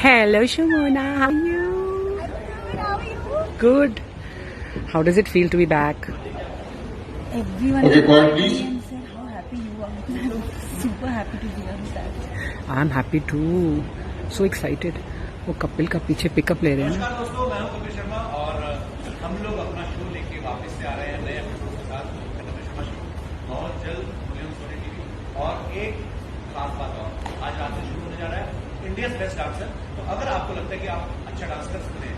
Hello, Shimona. How are you? Good. How does it feel to be back? Everyone Okay, quiet, please. said how happy you are. I'm super happy to hear that. I'm happy too. So excited. वो कपिल का पीछे pickup ले रहे हैं ना। नमस्कार दोस्तों, मैं हूं कपिल शर्मा और हम लोग अपना शो लेके वापस से आ रहे हैं नए एपिसोड के साथ। कपिल शर्मा शो बहुत जल्द सोनी टीवी। और एक खास बात और, आज रात से शुरू होने जा रहा है इंडियाज बेस्ट डांसर। तो अगर आपको लगता है कि आप अच्छा डांस कर सकते हैं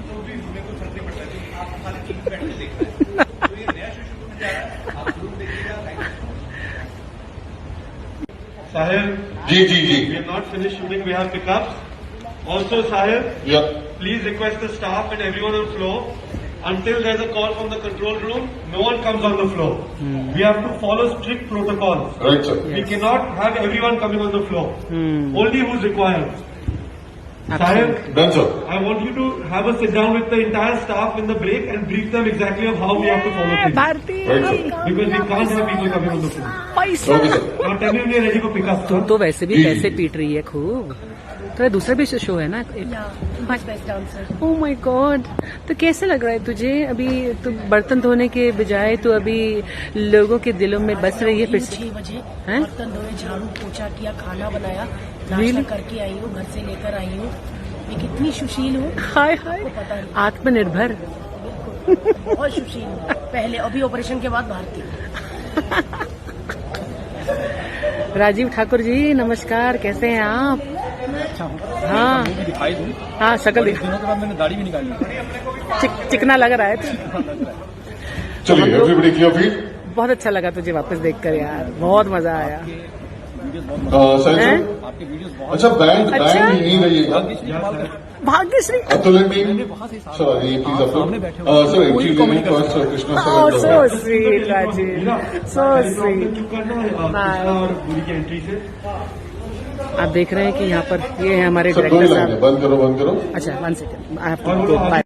तो भी हमें कोई फर्क नहीं पड़ता क्योंकि आप खाली टीवी बैठ के देख रहे हैं। तो ये नया शो शुरू होने जा रहा है, आप जरूर देखिएगा। Sahil, जी जी जी we have not finished shooting. We have pickups. Also, Sahil, या please request the staff and everyone on floor. Until there's a call from the control room, no one comes on the floor. We have to follow strict protocols. Right sir We cannot have everyone coming on the floor. Only who's required. Sahil, done sir I want you to have a sit down with the entire staff in the break and brief them exactly of how we have to follow things. Bharti right sir Because we can't have people coming on the floor. पैसा। Okay sir Now tell me when you're ready for pickup. तुम तो वैसे भी जी। पैसे पीट रही है खूब। तो दूसरा भी शो है ना। Yeah, much best dancer. Oh my God. तो कैसे लग रहा है तुझे अभी? तू बर्तन धोने के बजाय तो अभी लोगों के दिलों में बस रही है फिर से। 6 बजे हैं? बर्तन धोए, झाड़ू पोछा किया, खाना बनाया, नाश्ता Really? करके आई हूँ, घर से लेकर आई हूँ। मैं कितनी सुशील हूँ हाय हाय। आपको पता नहीं। आत्मनिर्भर। बहुत सुशील हूँ। पहले अभी ऑपरेशन के बाद भारती। राजीव ठाकुर जी नमस्कार, कैसे हैं आप? हाँ दिखाई दूं। हाँ, शक्ल दिख दिनों के बाद मैंने दाढ़ी भी निकाली। चिकना लग रहा है। चलिए एवरीबॉडी क्लियर फील बहुत अच्छा लगा तुझे वापस देखकर यार, बहुत मजा आया। सर हैं? आपके वीडियोस बहुत अच्छा बैंड अच्छा। बैंड नहीं रहिएगा Bhagyashree. Atul and team sir ये प्लीज आप सर एंट्री लेने first Krishna Oh, so sir sweet, Rajiv. So sweet. और बुरी की एंट्री से आप देख रहे हैं कि यहाँ पर ये है हमारे सर दो ही डायरेक्टर लाइन साहब। बंद करो अच्छा 1 सेकेंड, आई हैव और टू वो गो आगे बाय।